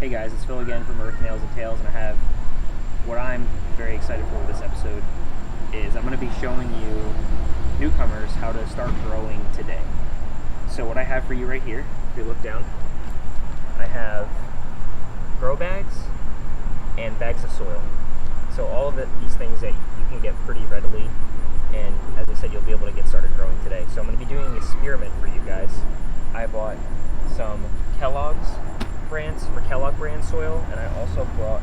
Hey guys, it's Phil again from Earth, Nails, and Tales, and I have what I'm very excited for this episode is I'm going to be showing you newcomers how to start growing today. So what I have for you right here, if you look down, I have grow bags and bags of soil. So all of these things that you can get pretty readily, and as I said, you'll be able to get started growing today. So I'm going to be doing an experiment for you guys. I bought some Kellogg brand soil, and I also brought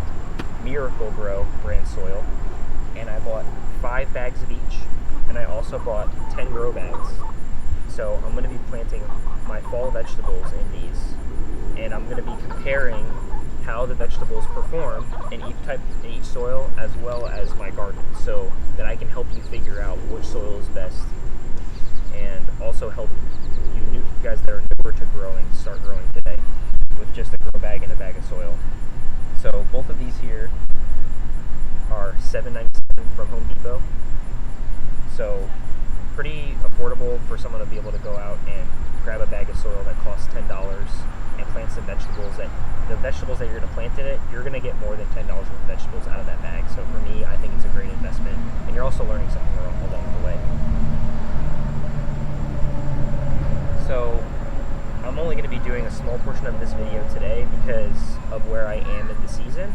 Miracle-Gro brand soil, and I bought 5 bags of each, and I also bought 10 grow bags. So I'm going to be planting my fall vegetables in these, and I'm going to be comparing how the vegetables perform in each soil as well as my garden, so that I can help you figure out which soil is best, and also help you guys that are newer to growing start growing today with just a grow bag and a bag of soil. So both of these here are $7.97 from Home Depot. So pretty affordable for someone to be able to go out and grab a bag of soil that costs $10 and plant some vegetables. The vegetables that you're going to plant in it, you're going to get more than $10 worth of vegetables out of that bag. So for me, I think it's a great investment, and you're also learning something along the way. So I'm only going to be doing a small portion of this video today because of where I am in the season.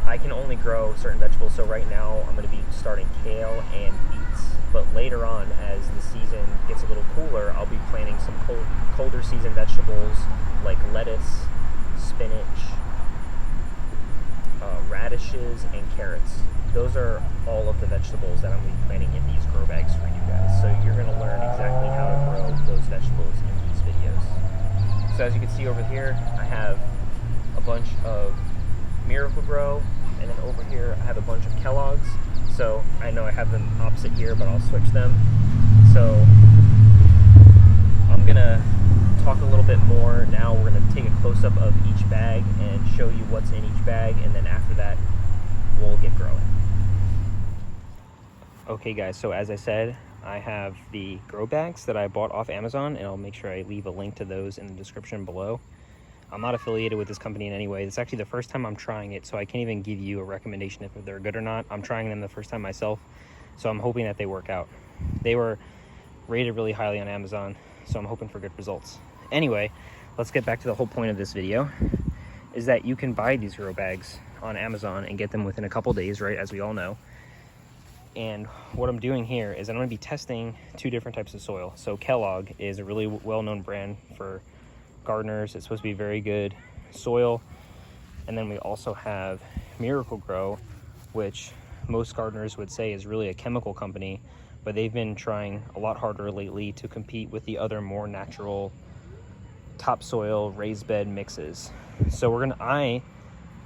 I can only grow certain vegetables, so right now I'm going to be starting kale and beets. But later on, as the season gets a little cooler, I'll be planting some colder season vegetables like lettuce, spinach, radishes, and carrots. Those are all of the vegetables that I'm going to be planting in these grow bags for you guys. So you're going to learn exactly how to grow those vegetables in these videos. So as you can see over here, I have a bunch of Miracle-Gro, and then over here I have a bunch of Kellogg's. So I know I have them opposite here, but I'll switch them. So I'm going to talk a little bit more now. We're going to take a close-up of each bag and show you what's in each bag, and then after that we'll get growing. Okay guys, so as I said, I have the grow bags that I bought off Amazon, and I'll make sure I leave a link to those in the description below. I'm not affiliated with this company in any way. It's actually the first time I'm trying it, so I can't even give you a recommendation if they're good or not. I'm trying them the first time myself, so I'm hoping that they work out. They were rated really highly on Amazon, so I'm hoping for good results. Anyway, let's get back to the whole point of this video, is that you can buy these grow bags on Amazon and get them within a couple days, right, as we all know. And what I'm doing here is I'm going to be testing 2 different types of soil. So Kellogg is a really well-known brand for gardeners. It's supposed to be very good soil. And then we also have Miracle-Gro, which most gardeners would say is really a chemical company, but they've been trying a lot harder lately to compete with the other more natural topsoil raised bed mixes. So I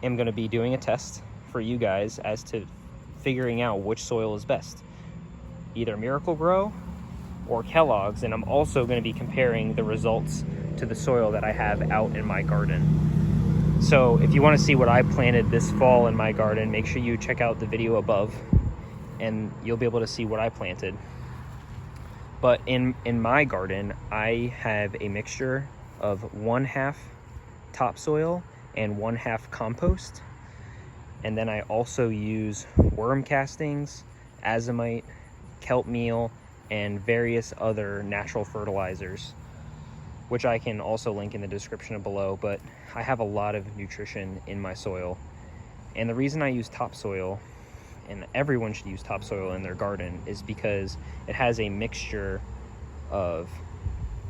am going to be doing a test for you guys as to figuring out which soil is best, either Miracle-Gro or Kellogg's, and I'm also going to be comparing the results to the soil that I have out in my garden. So if you want to see what I planted this fall in my garden, make sure you check out the video above and you'll be able to see what I planted. But in my garden, I have a mixture of 1/2 topsoil and 1/2 compost. And then I also use worm castings, azomite, kelp meal, and various other natural fertilizers, which I can also link in the description below. But I have a lot of nutrition in my soil. And the reason I use topsoil, and everyone should use topsoil in their garden, is because it has a mixture of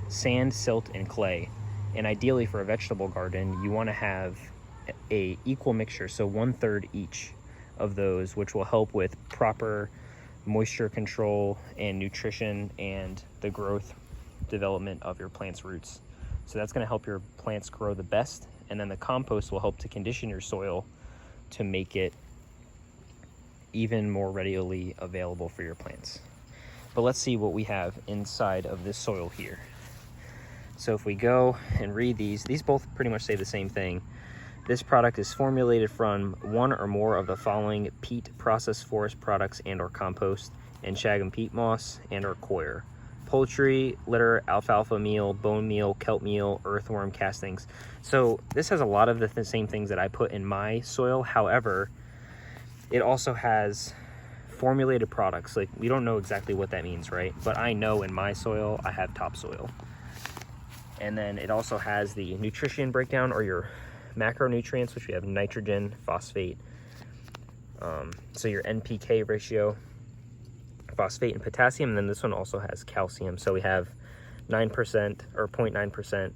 sand, silt, and clay. And ideally for a vegetable garden, you want to have a equal mixture, so 1/3 each of those, which will help with proper moisture control and nutrition and the growth development of your plant's roots. So that's going to help your plants grow the best, and then the compost will help to condition your soil to make it even more readily available for your plants. But let's see what we have inside of this soil here. So if we go and read these both pretty much say the same thing. This product is formulated from 1 or more of the following peat processed forest products and or compost, and shag and peat moss and or coir. poultry, litter, alfalfa meal, bone meal, kelp meal, earthworm castings. So this has a lot of the same things that I put in my soil. However, it also has formulated products. Like, we don't know exactly what that means, right? But I know in my soil, I have topsoil. And then it also has the nutrition breakdown, or your macronutrients, which we have nitrogen, phosphate. So your NPK ratio, phosphate and potassium. And then this one also has calcium. So we have 9% or 0.9%,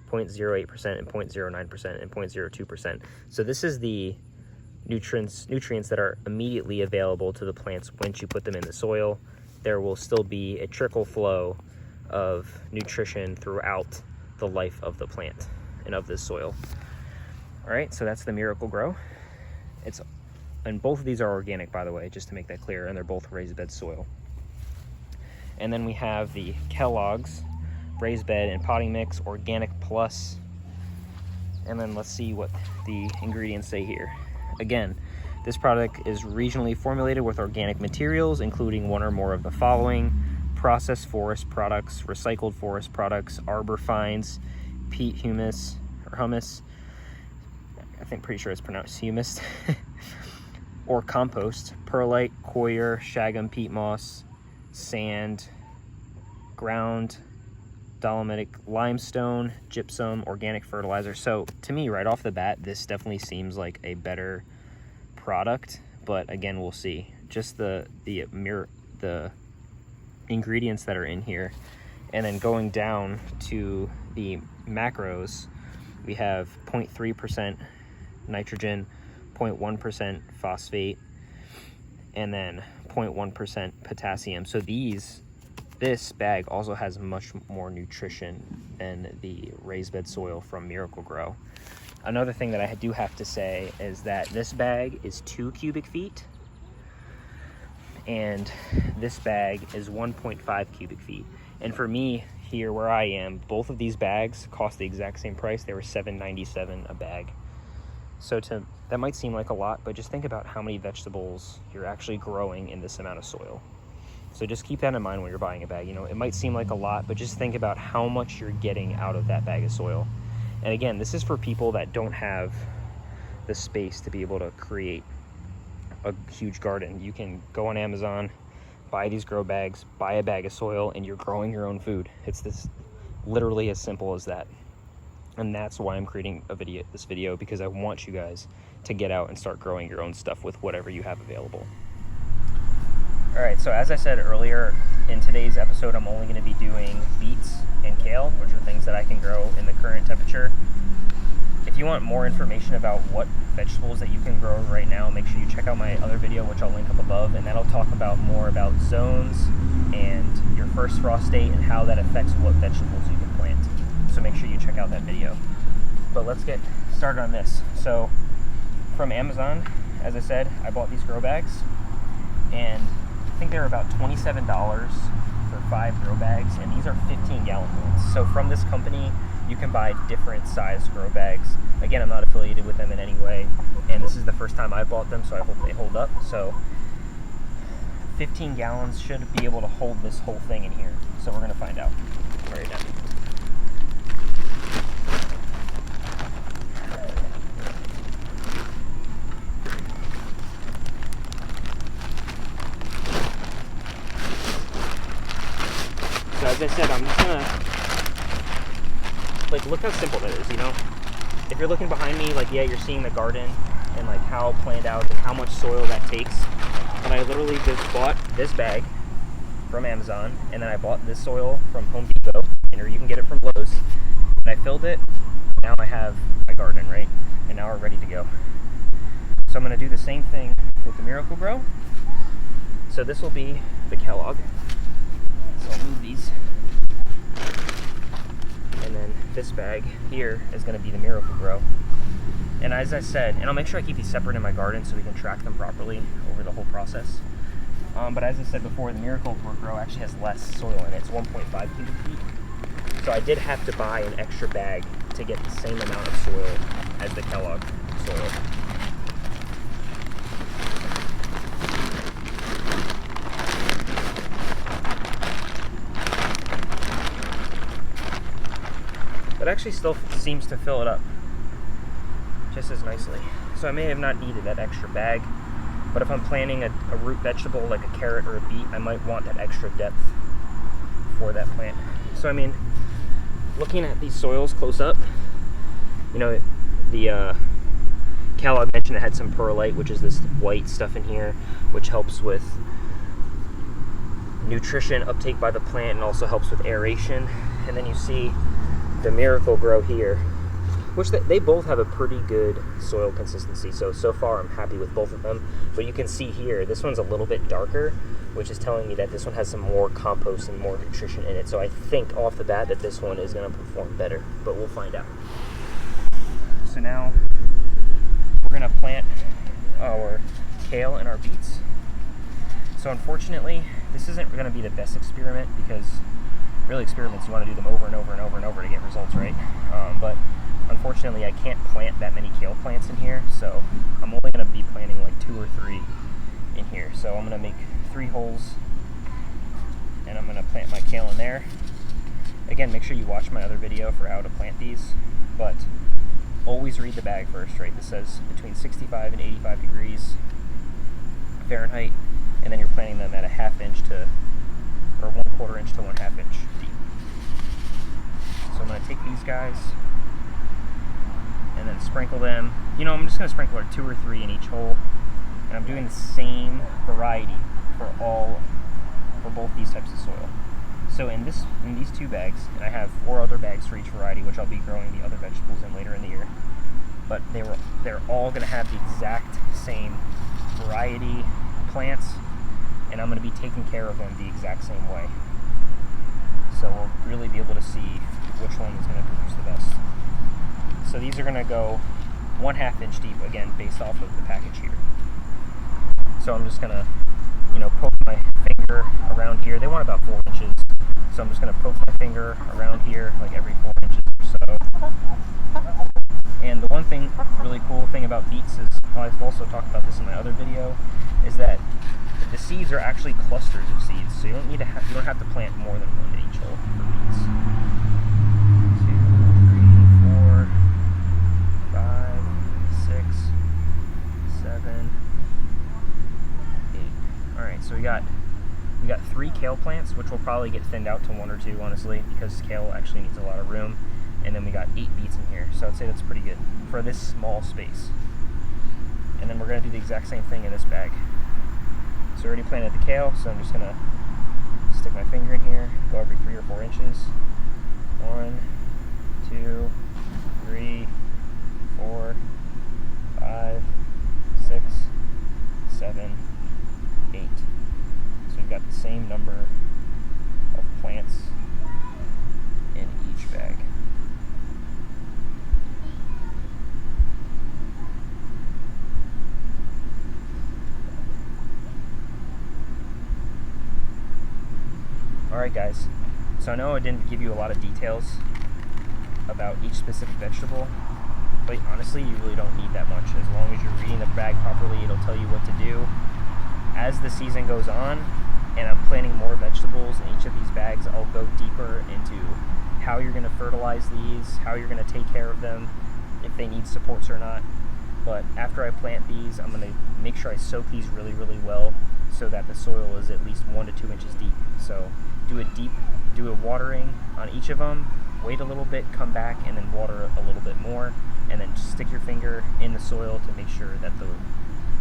0.08%, and 0.09%, and 0.02%. So this is the nutrients that are immediately available to the plants once you put them in the soil. There will still be a trickle flow of nutrition throughout the life of the plant and of this soil. All right, so that's the Miracle Grow. And both of these are organic, by the way, just to make that clear, and they're both raised bed soil. And then we have the Kellogg's raised bed and potting mix, organic plus. And then let's see what the ingredients say here. Again, this product is regionally formulated with organic materials, including one or more of the following: processed forest products, recycled forest products, arbor fines, peat humus, or humus, pretty sure it's pronounced humus, or compost, perlite, coir, shagum, peat moss, sand, ground, dolomitic limestone, gypsum, organic fertilizer. So to me, right off the bat, this definitely seems like a better product, but again, we'll see. Just the ingredients that are in here. And then going down to the macros, we have 0.3% nitrogen, 0.1% phosphate, and then 0.1% potassium. So this bag also has much more nutrition than the raised bed soil from Miracle Grow. Another thing that I do have to say is that this bag is 2 cubic feet, and this bag is 1.5 cubic feet. And for me, here where I am, both of these bags cost the exact same price. They were $7.97 a bag. So that might seem like a lot, but just think about how many vegetables you're actually growing in this amount of soil. So just keep that in mind when you're buying a bag. You know, it might seem like a lot, but just think about how much you're getting out of that bag of soil. And again, this is for people that don't have the space to be able to create a huge garden. You can go on Amazon, buy these grow bags, buy a bag of soil, and you're growing your own food. It's literally as simple as that. And that's why I'm creating this video, because I want you guys to get out and start growing your own stuff with whatever you have available. All right, so as I said earlier, in today's episode, I'm only going to be doing beets and kale, which are things that I can grow in the current temperature. If you want more information about what vegetables that you can grow right now, make sure you check out my other video, which I'll link up above, and that'll talk about more about zones and your first frost date and how that affects what vegetables you can plant. So make sure you check out that video. But let's get started on this. So from Amazon, as I said, I bought these grow bags, and I think they're about $27 for 5 grow bags, and these are 15-gallon ones. So from this company, you can buy different size grow bags. Again, I'm not affiliated with them in any way, and this is the first time I bought them, so I hope they hold up. So 15 gallons should be able to hold this whole thing in here. So we're gonna find out right now. So as I said, I'm just gonna, look how simple that is, you know? If you're looking behind me, yeah, you're seeing the garden and how planned out and how much soil that takes. And I literally just bought this bag from Amazon, and then I bought this soil from Home Depot, or you can get it from Lowe's. And I filled it. Now I have my garden, right? And now we're ready to go. So I'm gonna do the same thing with the Miracle Grow. So this will be the Kellogg. So I'll move these. And then this bag here is going to be the Miracle Grow. And as I said, and I'll make sure I keep these separate in my garden so we can track them properly over the whole process. But as I said before, the Miracle Grow actually has less soil in it. It's 1.5 cubic feet. So I did have to buy an extra bag to get the same amount of soil as the Kellogg soil. actually still seems to fill it up just as nicely. So I may have not needed that extra bag, but if I'm planting a root vegetable like a carrot or a beet, I might want that extra depth for that plant. So I mean, looking at these soils close up, you know, the Kellogg mentioned it had some perlite, which is this white stuff in here, which helps with nutrition uptake by the plant and also helps with aeration. And then you see the Miracle-Gro here, which they both have a pretty good soil consistency. So far I'm happy with both of them. But you can see here, this one's a little bit darker, which is telling me that this one has some more compost and more nutrition in it. So I think off the bat that this one is going to perform better, but we'll find out. So now we're going to plant our kale and our beets. So unfortunately, this isn't going to be the best experiment, because really experiments, you want to do them over and over and over and over to get results, right? But unfortunately, I can't plant that many kale plants in here, so I'm only going to be planting like 2 or 3 in here. So I'm going to make 3 holes, and I'm going to plant my kale in there. Again, make sure you watch my other video for how to plant these, but always read the bag first, right? This says between 65 and 85 degrees Fahrenheit, and then you're planting them at a 1/2 inch to, or 1/4 inch to 1/2 inch deep. So I'm going to take these guys and then sprinkle them. You know, I'm just going to sprinkle like 2 or 3 in each hole, and I'm doing the same variety for both these types of soil. So in these 2 bags, and I have 4 other bags for each variety, which I'll be growing the other vegetables in later in the year. But they're all going to have the exact same variety plants, and I'm going to be taking care of them the exact same way. So we'll really be able to see which one is going to produce the best. So these are going to go 1/2 inch deep, again, based off of the package here. So I'm just going to, you know, poke my finger around here. They want about 4 inches. So I'm just going to poke my finger around here, like every 4 inches or so. And the one thing, really cool thing about beets is, I've also talked about this in my other video, is that the seeds are actually clusters of seeds. So you don't have to plant more than 1 in each hole for beets. 2, 3, 4, 5, 6, 7, 8. All right, so we got 3 kale plants, which will probably get thinned out to 1 or 2, honestly, because kale actually needs a lot of room. And then we got 8 beets in here, so I'd say that's pretty good for this small space. And then we're going to do the exact same thing in this bag. So I already planted the kale, so I'm just going to stick my finger in here, go every 3 or 4 inches. 1, 2, 3, 4, 5, 6, 7, 8. So we've got the same number of plants in each bag. Alright guys, so I know I didn't give you a lot of details about each specific vegetable, but honestly you really don't need that much. As long as you're reading the bag properly, it'll tell you what to do. As the season goes on and I'm planting more vegetables in each of these bags, I'll go deeper into how you're going to fertilize these, how you're going to take care of them, if they need supports or not. But after I plant these, I'm going to make sure I soak these really, really well so that the soil is at least 1 to 2 inches deep. So do a watering on each of them, wait a little bit, come back, and then water a little bit more, and then just stick your finger in the soil to make sure that the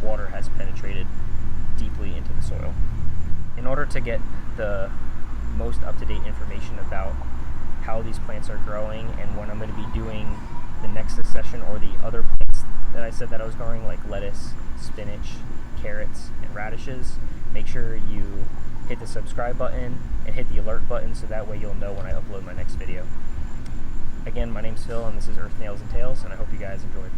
water has penetrated deeply into the soil. In order to get the most up-to-date information about how these plants are growing and when I'm going to be doing the next session or the other plants that I said that I was growing, like lettuce, spinach, carrots, and radishes, make sure you hit the subscribe button and hit the alert button so that way you'll know when I upload my next video. Again, my name's Phil and this is Earth Nails and Tales, and I hope you guys enjoyed.